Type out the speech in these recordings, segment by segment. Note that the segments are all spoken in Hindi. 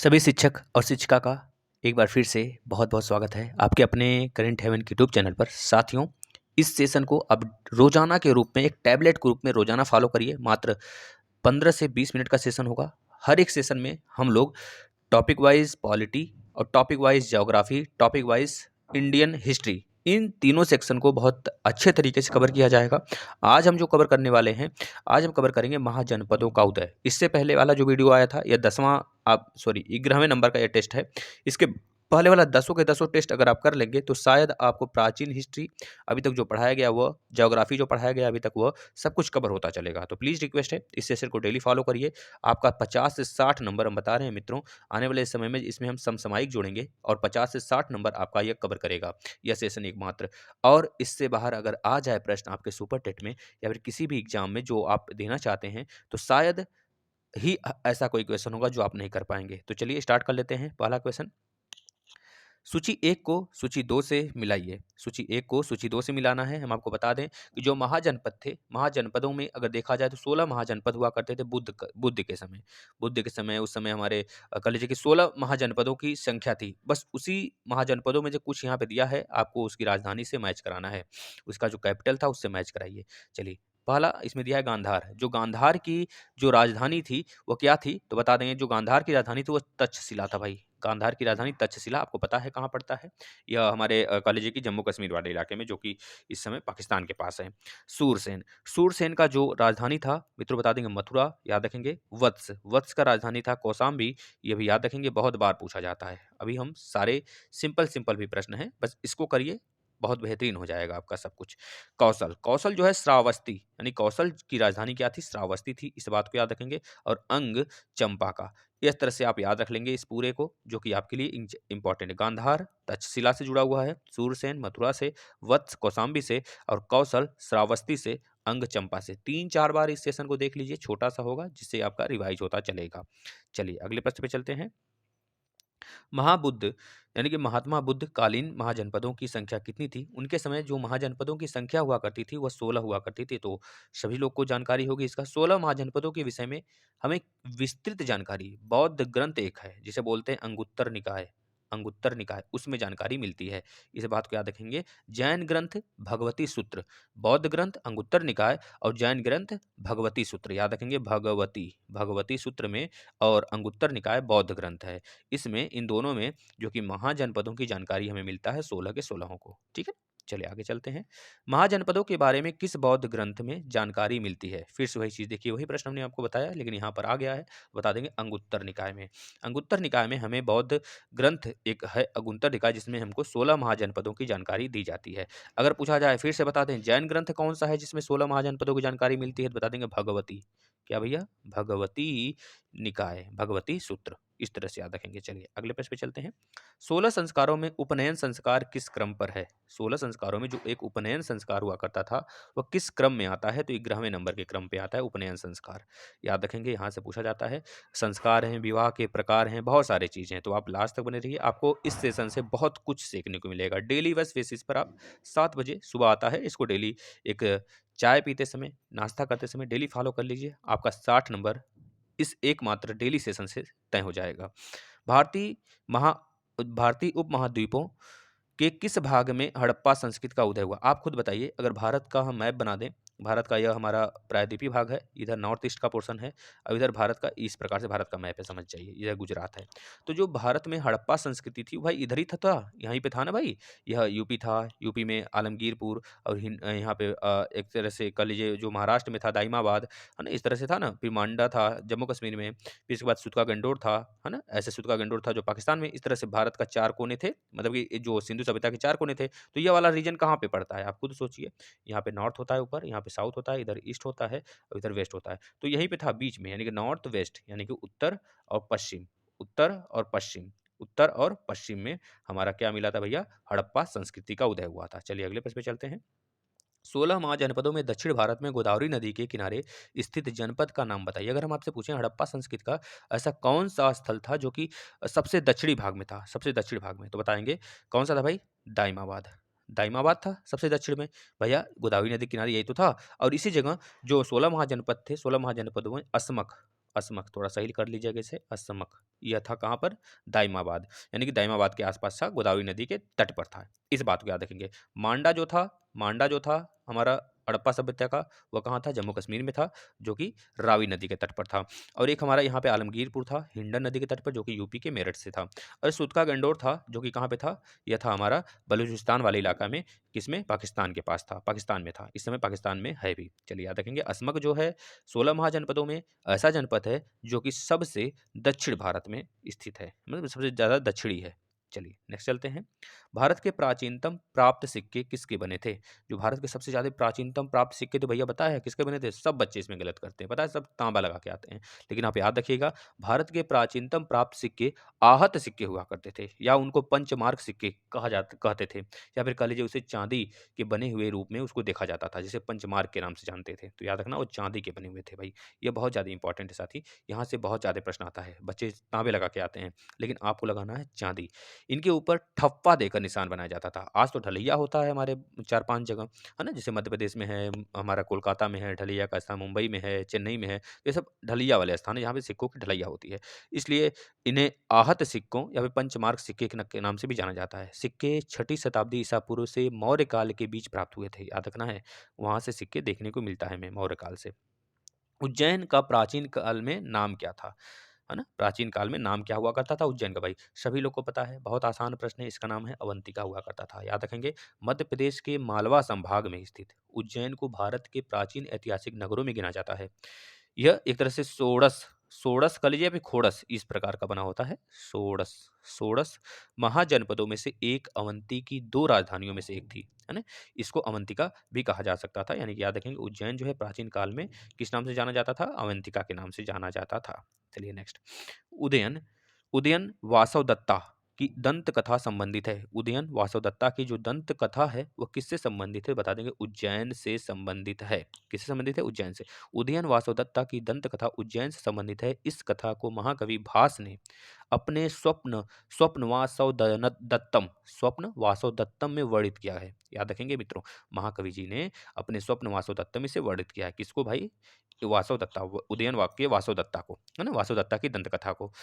सभी शिक्षक और शिक्षिका का एक बार फिर से बहुत बहुत स्वागत है आपके अपने करेंट हेवन के यूट्यूब चैनल पर। साथियों, इस सेशन को अब रोजाना के रूप में एक टैबलेट के रूप में रोजाना फॉलो करिए। मात्र 15 से 20 मिनट का सेशन होगा। हर एक सेशन में हम लोग टॉपिक वाइज पॉलिटी और topic wise geography, topic wise Indian history, इन तीनों सेक्शन को बहुत अच्छे तरीके से कवर किया जाएगा। आज हम जो कवर करने वाले हैं, आज हम कवर करेंगे महाजनपदों का उदय। इससे पहले वाला जो वीडियो आया था, यह 10वां, आप सॉरी 11वें नंबर का यह टेस्ट है। इसके पहले वाला 10 के 10 टेस्ट अगर आप कर लेंगे तो शायद आपको प्राचीन हिस्ट्री अभी तक जो पढ़ाया गया, वह ज्योग्राफी जो पढ़ाया गया अभी तक, वह सब कुछ कवर होता चलेगा। तो प्लीज़ रिक्वेस्ट है, इस सेशन को डेली फॉलो करिए। आपका 50 से 60 नंबर हम बता रहे हैं मित्रों। आने वाले समय में इसमें हम समसामयिक जोड़ेंगे और 50 से 60 नंबर आपका यह कवर करेगा, यह सेशन एकमात्र। और इससे बाहर अगर आ जाए प्रश्न आपके सुपर टेट में या फिर किसी भी एग्जाम में जो आप देना चाहते हैं, तो शायद ही ऐसा कोई क्वेश्चन होगा जो आप नहीं कर पाएंगे। तो चलिए स्टार्ट कर लेते हैं। पहला क्वेश्चन, सूची 1 को सूची 2 से मिलाइए। सूची 1 को सूची 2 से मिलाना है। हम आपको बता दें कि जो महाजनपद थे, महाजनपदों में अगर देखा जाए तो 16 महाजनपद हुआ करते थे बुद्ध के समय। बुद्ध के समय, उस समय हमारे कह लीजिए कि 16 महाजनपदों की संख्या थी। बस उसी महाजनपदों में जो कुछ यहाँ पे दिया है, आपको उसकी राजधानी से मैच कराना है। उसका जो कैपिटल था उससे मैच कराइए। चलिए, पहला इसमें दिया है गांधार। जो गांधार की जो राजधानी थी वो क्या थी, तो बता देंगे। जो गांधार की राजधानी थी वो तक्षशिला था भाई। गांधार की राजधानी तक्षशिला, आपको पता है कहाँ पड़ता है। यह हमारे कह लीजिए कि जम्मू कश्मीर वाले इलाके में, जो कि इस समय पाकिस्तान के पास है। सूरसेन, सूरसेन का जो राजधानी था मित्रों बता देंगे मथुरा, याद रखेंगे। वत्स, वत्स का राजधानी था कौशाम्बी, ये भी याद रखेंगे, बहुत बार पूछा जाता है। अभी हम सारे सिंपल सिंपल भी प्रश्न हैं, बस इसको करिए, बहुत बेहतरीन हो जाएगा आपका सब कुछ। कौशल, कौशल जो है श्रावस्ती, यानी कौशल की राजधानी क्या थी, श्रावस्ती थी, इस बात को याद रखेंगे। और अंग चंपा का। इस तरह से आप याद रख लेंगे इस पूरे को, जो कि आपके लिए इंपॉर्टेंट है। गांधार तक्षशिला से जुड़ा हुआ है, सूरसेन मथुरा से, वत्स कौशाम्बी से, और कौशल श्रावस्ती से, अंग चंपा से। 3-4 बार इस सेशन को देख लीजिए, छोटा सा होगा जिससे आपका रिवाइज होता चलेगा। चलिए अगले प्रश्न पे चलते हैं। महाबुद्ध, यानी कि महात्मा बुद्ध कालीन महाजनपदों की संख्या कितनी थी? उनके समय जो महाजनपदों की संख्या हुआ करती थी वह 16 हुआ करती थी। तो सभी लोग को जानकारी होगी इसका। 16 महाजनपदों के विषय में हमें विस्तृत जानकारी बौद्ध ग्रंथ एक है जिसे बोलते हैं अंगुत्तर निकाय। अंगुत्तर निकाय, उसमें जानकारी मिलती है। इस बात को याद रखेंगे। जैन ग्रंथ भगवती सूत्र, बौद्ध ग्रंथ अंगुत्तर निकाय और जैन ग्रंथ भगवती सूत्र, याद रखेंगे। भगवती, भगवती सूत्र में, और अंगुत्तर निकाय बौद्ध ग्रंथ है। इसमें इन दोनों में जो कि महाजनपदों की जानकारी हमें मिलता है 16 के 16 को। ठीक है, चलिए आगे चलते हैं। महाजनपदों के बारे में किस बौद्ध ग्रंथ में जानकारी मिलती है? फिर से वही चीज देखिए, वही प्रश्न हमने आपको बताया लेकिन यहाँ पर आ गया है। बता देंगे अंगुत्तर निकाय में। अंगुत्तर निकाय में हमें बौद्ध ग्रंथ एक है अंगुत्तर निकाय, जिसमें हमको 16 महाजनपदों की जानकारी दी जाती है। अगर पूछा जाए, फिर से बता दें, जैन ग्रंथ कौन सा है जिसमें 16 महाजनपदों की जानकारी मिलती है? तो बता देंगे भगवती। क्या भैया? भगवती निकाय, भगवती सूत्र। इस तरह से याद रखेंगे। चलिए अगले प्रश्न पे चलते हैं। 16 संस्कारों में उपनयन संस्कार किस क्रम पर है? 16 संस्कारों में जो एक उपनयन संस्कार हुआ करता था वह किस क्रम में आता है? तो 11वें नंबर के क्रम पे आता है उपनयन संस्कार। याद रखेंगे, यहाँ से पूछा जाता है। संस्कार हैं, विवाह के प्रकार हैं, बहुत सारी चीज़ें हैं। तो आप लास्ट तक बने रहिए, आपको इस सेशन से बहुत कुछ सीखने को मिलेगा। डेली बस बेसिस पर आप 7 बजे सुबह आता है, इसको डेली एक चाय पीते समय, नाश्ता करते समय डेली फॉलो कर लीजिए। आपका 60 नंबर इस एकमात्र डेली सेशन से तय हो जाएगा। भारतीय महा भारतीय उपमहाद्वीपों के किस भाग में हड़प्पा संस्कृति का उदय हुआ? आप खुद बताइए। अगर भारत का हम मैप बना दें, भारत का यह हमारा प्रायद्वीपीय भाग है, इधर नॉर्थ ईस्ट का पोर्शन है, और इधर भारत का, इस प्रकार से भारत का मैप है, समझ जाइए। इधर गुजरात है। तो जो भारत में हड़प्पा संस्कृति थी भाई इधर ही था, यहीं पे था ना भाई। यह यूपी था, यूपी में आलमगीरपुर, और यहाँ पे एक तरह से कह लीजिए जो महाराष्ट्र में था दाइमाबाद, है ना, इस तरह से था ना। फिर मांडा था जम्मू कश्मीर में, फिर इसके बाद सुतका गंडोर था, है ना, ऐसे सुतका गंडोर था जो पाकिस्तान में। इस तरह से भारत का 4 कोने थे, मतलब कि जो सिंधु सभ्यता के 4 कोने थे। तो ये वाला रीजन कहाँ पे पड़ता है, आप खुद सोचिए। यहाँ पे नॉर्थ होता है ऊपर, यहाँ पे साउथ होता है, इधर ईस्ट होता है, और इधर वेस्ट होता है। तो यहीं पे था बीच में, यानी कि नॉर्थ वेस्ट, यानी कि उत्तर और पश्चिम। उत्तर और पश्चिम, उत्तर और पश्चिम में हमारा क्या मिला था भैया? हड़प्पा संस्कृति का उदय हुआ था। चलिए अगले प्रश्न पे चलते हैं। 16 महाजनपदों में दक्षिण भारत में गोदावरी नदी के किनारे स्थित जनपद का नाम बताइए। अगर हम आपसे पूछें हड़प्पा संस्कृति का ऐसा कौन सा स्थल था जो कि सबसे दक्षिणी भाग में था, सबसे दक्षिण भाग में, तो बताएंगे कौन सा था भाई? दाइमाबाद। दाइमाबाद था सबसे दक्षिण में। भैया गोदावरी नदी किनारे यही तो था। और इसी जगह जो 16 महाजनपद थे, 16 महाजनपदों में असमक, असमक, थोड़ा सही कर लीजिएगा इसे, असमक। यह था कहाँ पर? दाइमाबाद, यानी कि दाइमाबाद के आसपास था, गोदावरी नदी के तट पर था। इस बात को याद रखेंगे। मांडा जो था हमारा हड़प्पा सभ्यता का, वह कहाँ था? जम्मू कश्मीर में था, जो कि रावी नदी के तट पर था। और एक हमारा यहाँ पे आलमगीरपुर था, हिंडन नदी के तट पर, जो कि यूपी के मेरठ से था। और सुतका गंडोर था, जो कि कहाँ पे था? यह था हमारा बलूचिस्तान वाले इलाका में, किसमें? पाकिस्तान के पास था, पाकिस्तान में था, इस समय पाकिस्तान में है भी। चलिए याद रखेंगे। असमक जो है 16 महाजनपदों में ऐसा जनपद है जो कि सबसे दक्षिण भारत में स्थित है, मतलब सबसे ज़्यादा दक्षिणी है। चलिए नेक्स्ट चलते हैं। भारत के प्राचीनतम प्राप्त सिक्के किसके बने थे? जो भारत के सबसे ज़्यादा प्राचीनतम प्राप्त सिक्के तो भैया पता है किसके बने थे? सब बच्चे इसमें गलत करते हैं, पता है, सब तांबा लगा के आते हैं। लेकिन आप याद रखिएगा, भारत के प्राचीनतम प्राप्त सिक्के आहत सिक्के हुआ करते थे, या उनको पंचमार्क सिक्के कहते थे, या फिर कह लीजिए उसे चांदी के बने हुए रूप में उसको देखा जाता था, जिसे पंचमार्क के नाम से जानते थे। तो याद रखना, वो चांदी के बने हुए थे भाई। ये बहुत ज़्यादा इंपॉर्टेंट है साथी, यहाँ से बहुत ज़्यादा प्रश्न आता है, बच्चे तांबे लगा के आते हैं, लेकिन आपको लगाना है चांदी। इनके ऊपर ठप्पा देकर निशान बनाया जाता था। आज तो ढलैया होता है हमारे 4-5 जगह, है ना? जैसे मध्य प्रदेश में है, हमारा कोलकाता में है ढलैया का स्थान, मुंबई में है, चेन्नई में है। ये सब ढलैया वाले स्थान है, जहाँ पे सिक्कों की ढलैया होती है। इसलिए इन्हें आहत सिक्कों या फिर पंचमार्क सिक्के के नाम से भी जाना जाता है। सिक्के 6ठी शताब्दी ईसा पूर्व से मौर्य काल के बीच प्राप्त हुए थे, याद रखना है। वहाँ से सिक्के देखने को मिलता है हमें, मौर्य काल से। उज्जैन का प्राचीन काल में नाम क्या था? है ना? प्राचीन काल में नाम क्या हुआ करता था उज्जैन का भाई? सभी लोग को पता है, बहुत आसान प्रश्न है, इसका नाम है अवंतिका हुआ करता था। याद रखेंगे, मध्य प्रदेश के मालवा संभाग में स्थित उज्जैन को भारत के प्राचीन ऐतिहासिक नगरों में गिना जाता है। यह एक तरह से षोडश षोडश कह लीजिए या फिर खोड़स, इस प्रकार का बना होता है। षोडश षोडश महाजनपदों में से एक, अवंती की 2 राजधानियों में से एक थी, है ना? इसको अवंतिका भी कहा जा सकता था, यानी कि याद रखेंगे उज्जैन जो है प्राचीन काल में किस नाम से जाना जाता था? अवंतिका के नाम से जाना जाता था। चलिए नेक्स्ट। उदयन उदयन वासवदत्ता की दंत कथा संबंधित है। उदयन वासवदत्ता की जो दंत कथा है वह किससे संबंधित है? बता देंगे, उज्जैन से संबंधित है। किससे संबंधित है? उज्जैन से। उदयन वासवदत्ता की दंत कथा उज्जैन से संबंधित है। इस कथा को महाकवि भास ने अपने स्वप्न वासव दत्तम में वर्णित किया है। याद रखेंगे मित्रों, महाकवि जी ने अपने स्वप्न वासव दत्तम से वर्णित किया है। किसको भाई? वासव दत्ता, उदयन वाक्य वासव दत्ता को, है ना? वासव दत्ता की दंत कथा को।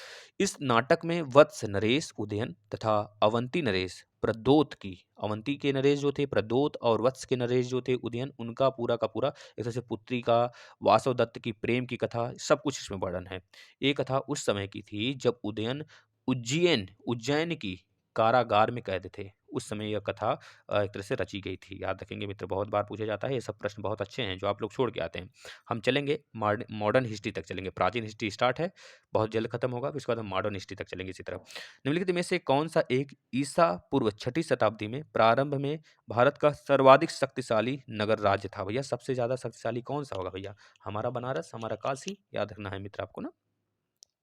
इस नाटक में वत्स नरेश उदयन तथा अवंती नरेश प्रदोत की, अवंती के नरेश जो थे प्रदोत, और वत्स के नरेश जो थे उदयन, उनका पूरा का पूरा एक तरह से पुत्री का, वासव दत्त की प्रेम की कथा, सब कुछ इसमें वर्णन है। ये कथा उस समय की थी जब उदयन उज्जैन उज्जैन की कारागार में कैद थे। उस समय यह कथा एक तरह से रची गई थी। याद रखेंगे मित्र, बहुत बार पूछा जाता है, ये सब प्रश्न बहुत अच्छे हैं जो आप लोग छोड़ के आते हैं। हम चलेंगे मॉडर्न हिस्ट्री तक चलेंगे। प्राचीन हिस्ट्री स्टार्ट है, बहुत जल्द खत्म होगा, फिर उसके बाद हम मॉडर्न हिस्ट्री तक चलेंगे इसी तरह। निम्नलिखित में से कौन सा एक ईसा पूर्व 6ठी शताब्दी में प्रारंभ में भारत का सर्वाधिक शक्तिशाली नगर राज्य था? भैया सबसे ज्यादा शक्तिशाली कौन सा होगा भैया? हमारा बनारस, हमारा काशी, याद रखना है मित्र आपको ना।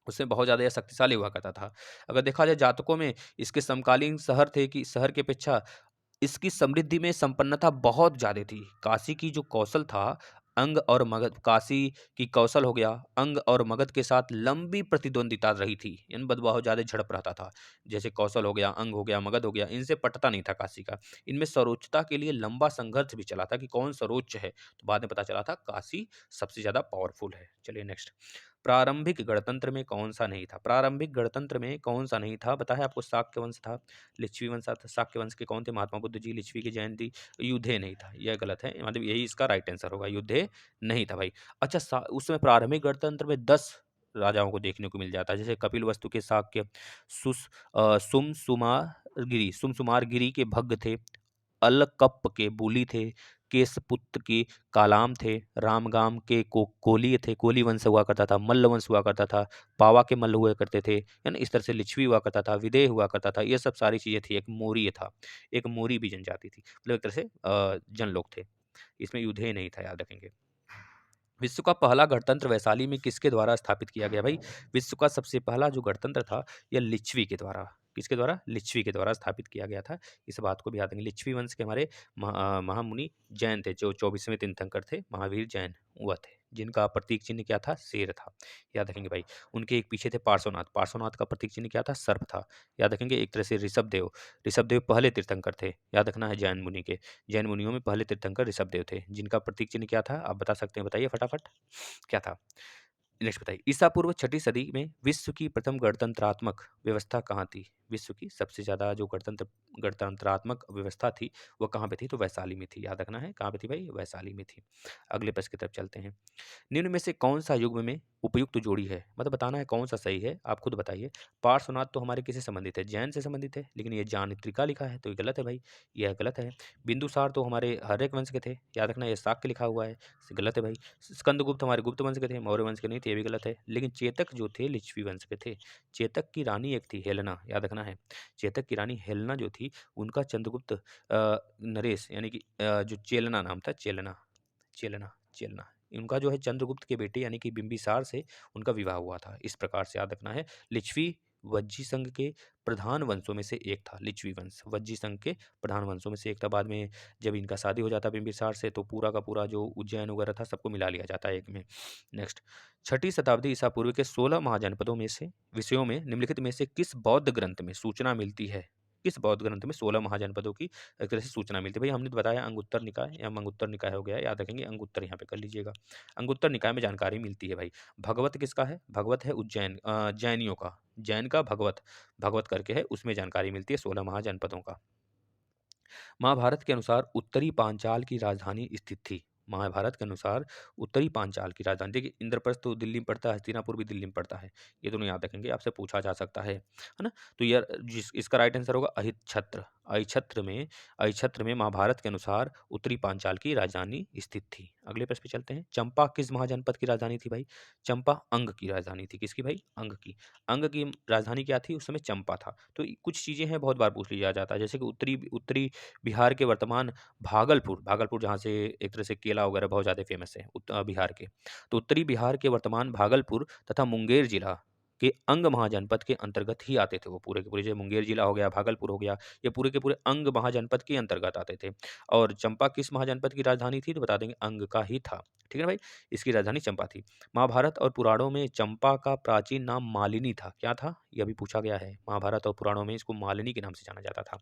उसमें बहुत ज़्यादा यह शक्तिशाली हुआ करता था। अगर देखा जाए जातकों में, इसके समकालीन शहर थे कि शहर की अपेक्षा इसकी समृद्धि में संपन्नता बहुत ज़्यादा थी। काशी की जो कौशल था, अंग और मगध, काशी की कौशल हो गया, अंग और मगध के साथ लंबी प्रतिद्वंदिता रही थी। इन बद बहुत ज़्यादा झड़प रहता था। जैसे कौशल हो गया, अंग हो गया, मगध हो गया, इनसे पटता नहीं था काशी का। इनमें सर्वोच्चता के लिए लंबा संघर्ष भी चला था कि कौन सर्वोच्च है। तो बाद में पता चला था काशी सबसे ज़्यादा पावरफुल है। चलिए नेक्स्ट। प्रारंभिक गणतंत्र में कौन सा नहीं था? प्रारंभिक गणतंत्र में कौन सा नहीं था? बताया आपको, शाक्य वंश था, लिच्छवी वंश था। शाक्य वंश के कौन थे? महात्मा बुद्ध जी, लिच्छवी की जयंती। युद्धे नहीं था, यह गलत है, मतलब यही इसका राइट आंसर होगा, युद्धे नहीं था भाई। अच्छा, उसमें प्रारंभिक गणतंत्र में 10 राजाओं को देखने को मिल जाता है, जैसे कपिल वस्तु के शाक्य, सुमसुमार गिरी के भग्ग थे, अलकप्प के बुली थे, केसपुत्र के कालाम थे, रामगाम के कोली थे, कोली वंश हुआ करता था, मल्ल वंश हुआ करता था, पावा के मल्ल हुआ करते थे, है ना? इस तरह से लिच्छवी हुआ करता था, विदेह हुआ करता था, ये सब सारी चीजें थी। एक मौर्य था, एक मौर्य भी जनजाति थी, मतलब एक तरह से जन लोग थे। इसमें युद्धे नहीं था, याद रखेंगे। विश्व का पहला गणतंत्र वैशाली में किसके द्वारा स्थापित किया गया भाई? विश्व का सबसे पहला जो गणतंत्र था, यह लिच्छवी के द्वारा, किसके द्वारा? लिच्छवी के द्वारा स्थापित किया गया था। इस बात को भी याद रखेंगे। लिच्छवी वंश के हमारे महामुनि जैन थे, जो 24वें तीर्थंकर थे, महावीर जैन वह थे, जिनका प्रतीक चिन्ह क्या था? शेर था। याद रखेंगे भाई। उनके एक पीछे थे पार्श्वनाथ, पार्श्वनाथ का प्रतीक चिन्ह क्या था? सर्प था। याद रखेंगे। एक तरह से ऋषभदेव, ऋषभदेव पहले तीर्थंकर थे, याद रखना है, जैन मुनि के। जैन मुनियों में पहले तीर्थंकर ऋषभदेव थे, जिनका प्रतीक चिन्ह क्या था? आप बता सकते हैं, बताइए फटाफट, क्या था? नेक्स्ट बताइए, ईसा पूर्व छठी सदी में विश्व की प्रथम गणतंत्रात्मक व्यवस्था कहाँ थी? विश्व की सबसे ज़्यादा जो गणतंत्रात्मक व्यवस्था थी, वो कहाँ पे थी? तो वैशाली में थी। याद रखना है, कहाँ पे थी भाई? वैशाली में थी। अगले प्रश्न की तरफ चलते हैं। निम्न में से कौन-सा युग्म में उपयुक्त जोड़ी है? मतलब बताना है कौन-सा सही है, आप खुद बताइए। पार्श्वनाथ तो हमारे किससे संबंधित है? जैन से संबंधित है, लेकिन ये जानित्रिका लिखा है, तो ये गलत है भाई, यह गलत है। बिंदुसार तो हमारे हर्यक वंश के थे, याद रखना, ये शाक्य लिखा हुआ है, गलत है भाई। स्कंदगुप्त हमारे गुप्त वंश के थे, मौर्य वंश के नहीं थे, ये भी गलत है। लेकिन चेतक जो थे लिच्छवी वंश के थे। चेतक की रानी एक थी हेलेना, याद रखना है। चेतक की रानी हेलेना जो थी, उनका चंद्रगुप्त नरेश यानी कि जो चेलना नाम था, चेलना चेलना चेलना उनका जो है चंद्रगुप्त के बेटे यानी कि बिंबिसार से उनका विवाह हुआ था। इस प्रकार से याद रखना है। लिच्छवी वज्जी संघ के प्रधान वंशों में से एक था। लिच्छवी वंश वज्जी संघ के प्रधान वंशों में से एक था। बाद में जब इनका शादी हो जाता बिंबिसार से, तो पूरा का पूरा जो उज्जैन वगैरह था सबको मिला लिया जाता है एक में। नेक्स्ट, छठी शताब्दी ईसा पूर्व के 16 महाजनपदों में से विषयों में निम्नलिखित में से किस बौद्ध ग्रंथ में सूचना मिलती है? किस बौद्ध ग्रंथ में 16 महाजनपदों की एक तरह से सूचना मिलती है? भाई हमने तो बताया अंगुत्तर निकाय या मंगुत्तर निकाय हो गया, याद रखेंगे अंगुत्तर यहाँ पे कर लीजिएगा। अंगुत्तर निकाय में जानकारी मिलती है भाई। भगवत किसका है? भगवत है उज्जैन जैनियों का। जैन का भगवत, भगवत करके है, उसमें जानकारी मिलती है 16 महाजनपदों का। महाभारत के अनुसार उत्तरी पांचाल की राजधानी स्थित थी। महाभारत के अनुसार उत्तरी पांचाल की राजधानी, देखिए इंद्रप्रस्थ तो दिल्ली में पड़ता है, हस्तिनापुर भी दिल्ली में पड़ता है, ये दोनों याद रखेंगे, आपसे पूछा जा सकता है ना? तो यार इसका राइट आंसर होगा अहिच्छत्र। अहिच्छत्र में महाभारत के अनुसार उत्तरी पांचाल की राजधानी स्थित थी। अगले प्रश्न पे चलते हैं। चंपा किस महाजनपद की राजधानी थी भाई? चंपा अंग की राजधानी थी। किसकी भाई? अंग की। अंग की राजधानी क्या थी? उस समय चंपा था। तो कुछ चीजें हैं, बहुत बार पूछ लिया जाता है, जैसे कि उत्तरी उत्तरी बिहार के वर्तमान भागलपुर, भागलपुर जहाँ से एक तरह से केला वगैरह बहुत ज़्यादा फेमस है बिहार के, तो उत्तरी बिहार के वर्तमान भागलपुर तथा मुंगेर जिला के अंग महाजनपद के अंतर्गत ही आते थे वो पूरे के पूरे, जो मुंगेर जिला हो गया, भागलपुर हो गया, ये पूरे के पूरे अंग महाजनपद के अंतर्गत आते थे। और चंपा किस महाजनपद की राजधानी थी? तो बता देंगे अंग का ही था। ठीक है भाई, इसकी राजधानी चंपा थी। महाभारत और पुराणों में चंपा का प्राचीन नाम मालिनी था। क्या था? यह भी पूछा गया है। महाभारत और पुराणों में इसको मालिनी के नाम से जाना जाता था,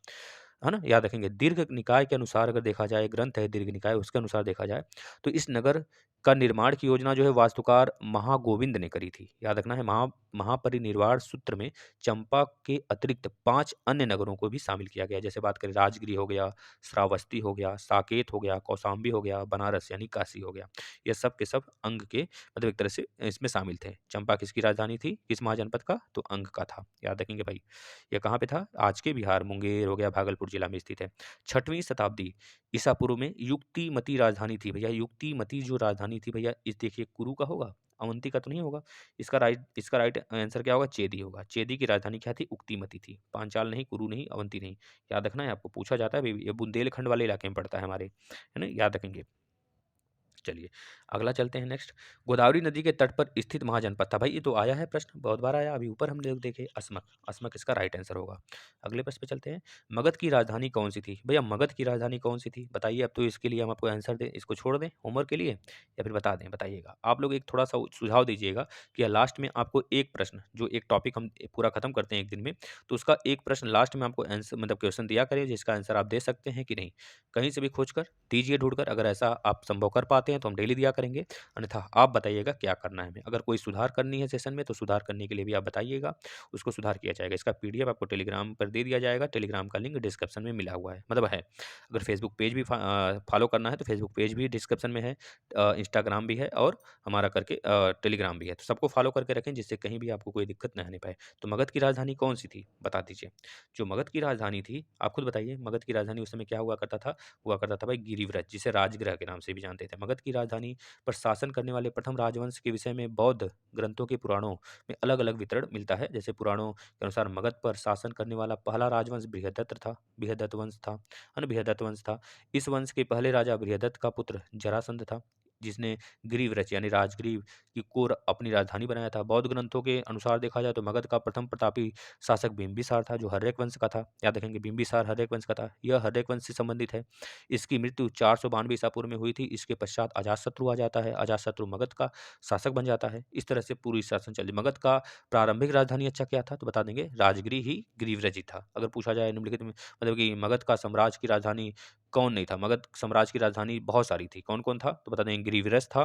है ना? याद रखेंगे। दीर्घ निकाय के अनुसार अगर देखा जाए, ग्रंथ है दीर्घ निकाय, उसके अनुसार देखा जाए तो इस नगर का निर्माण की योजना जो है वास्तुकार महागोविंद ने करी थी। याद रखना है, महापरिनिर्वाण सूत्र में चंपा के अतिरिक्त 5 अन्य नगरों को भी शामिल किया गया। जैसे बात करें, राजगिरी हो गया, श्रावस्ती हो गया, साकेत हो गया, कौशाम्बी हो गया, बनारस यानी काशी हो गया। ये सब के सब अंग के मतलब एक तरह से इसमें शामिल थे। चंपा किसकी राजधानी थी? किस महाजनपद का? तो अंग का था। याद रखेंगे भाई। यह कहाँ पे था? आज के बिहार, मुंगेर हो गया, भागलपुर जिला में स्थित है। 6वीं शताब्दी ईसा पूर्व में युक्तिमती राजधानी थी भैया। युक्तिमती जो राजधानी थी भैया, इस देखिए कुरु का होगा, अवंती का तो नहीं होगा। इसका राइट आंसर क्या होगा? चेदी होगा। चेदी की राजधानी क्या थी? उक्तिमती थी। पांचाल नहीं, कुरु नहीं, अवंती नहीं। याद रखना है, आपको पूछा जाता है, ये बुंदेलखंड वाले इलाके में पड़ता है हमारे, है ना? याद रखेंगे। चलिए अगला चलते हैं। नेक्स्ट, गोदावरी नदी के तट पर स्थित महाजनपद था। भाई ये तो आया है प्रश्न, बहुत बार आया। अभी ऊपर हम लोग देखे अस्मक, अस्मक इसका राइट आंसर होगा। अगले प्रश्न पे चलते हैं। मगध की राजधानी कौन सी थी? भैया मगध की राजधानी कौन सी थी बताइए। अब तो इसके लिए हम आपको आंसर दें, इसको छोड़ दें होमवर्क के लिए, या फिर बता दें? बताइएगा आप लोग, एक थोड़ा सा सुझाव दीजिएगा कि लास्ट में आपको एक प्रश्न, जो एक टॉपिक हम पूरा खत्म करते हैं एक दिन में, तो उसका एक प्रश्न लास्ट में आपको आंसर मतलब क्वेश्चन दिया करें, जिसका आंसर आप दे सकते हैं कि नहीं। कहीं से भी खोज कर दीजिए, ढूंढकर। अगर ऐसा आप संभव कर पाते हैं तो हम डेली दिया करेंगे, अन्यथा आप बताइएगा क्या करना है हमें। अगर कोई सुधार करनी है सेशन में, तो सुधार करने के लिए भी आप बताइएगा, उसको सुधार किया जाएगा। इसका पीडीएफ आपको टेलीग्राम पर दे दिया जाएगा। टेलीग्राम का लिंक डिस्क्रिप्शन में मिला हुआ है, मतलब है। अगर फेसबुक पेज भी फॉलो करना है तो फेसबुक पेज भी डिस्क्रिप्शन में है, इंस्टाग्राम भी है, और हमारा करके टेलीग्राम भी है। तो सबको फॉलो करके रखें, जिससे कहीं भी आपको कोई दिक्कत न आने पाए। तो मगध की राजधानी कौन सी थी बता दीजिए। जो मगध की राजधानी थी, आप खुद बताइए। मगध की राजधानी उस समय क्या हुआ करता था भाई? गिरिव्रत, जिसे राजगृह के नाम से भी जानते थे। मगध की राजधानी पर शासन करने वाले प्रथम राजवंश के विषय में बौद्ध ग्रंथों के पुराणों में अलग अलग वितरण मिलता है। जैसे पुराणों के अनुसार मगध पर शासन करने वाला पहला राजवंश बृहदत्त था, बृहदत्त वंश था, है ना? बृहदत्त वंश था। इस वंश के पहले राजा बृहदत्त का पुत्र जरासंध था, जिसने गिरिव्रत यानी राजगृह की को अपनी राजधानी बनाया था। बौद्ध ग्रंथों के अनुसार देखा जाए तो मगध का प्रथम प्रतापी शासक बिंबिसार था, जो हर्यक वंश का था। याद रखेंगे, बिंबिसार हर्यक वंश का था। यह हर्यक वंश से संबंधित है। इसकी मृत्यु 492 ईसा पूर्व में हुई थी। इसके पश्चात अजातशत्रु आ जाता है। अजातशत्रु मगध का शासक बन जाता है। इस तरह से पूरी शासन चली। मगध का प्रारंभिक राजधानी अच्छा क्या था? तो बता देंगे राजगिरी ही गिरिव्रज ही था। अगर पूछा जाए निम्नलिखित में, मतलब कि मगध का साम्राज्य की राजधानी कौन नहीं था? मगध साम्राज्य की राजधानी बहुत सारी थी, कौन-कौन था? तो बता दें गिरिवीरस था,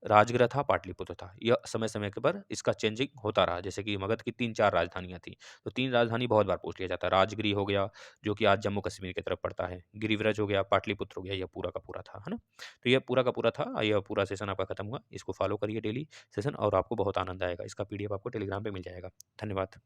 राजगृह था, पाटलिपुत्र था। यह समय-समय के पर इसका चेंजिंग होता रहा, जैसे कि मगध की 3-4 राजधानियाँ थी, तो 3 राजधानी बहुत बार पूछ लिया जाता है। राजगृह हो गया, जो कि आज जम्मू-कश्मीर की तरफ पड़ता है, गिरिव्रज हो गया, पाटलिपुत्र हो गया, यह पूरा का पूरा था, है ना? तो यह पूरा का पूरा था, यह पूरा सेशन आपका खत्म हुआ। इसको फॉलो करिए डेली सेशन और आपको बहुत आनंद आएगा। इसका पीडीएफ आपको टेलीग्राम पे मिल जाएगा। धन्यवाद।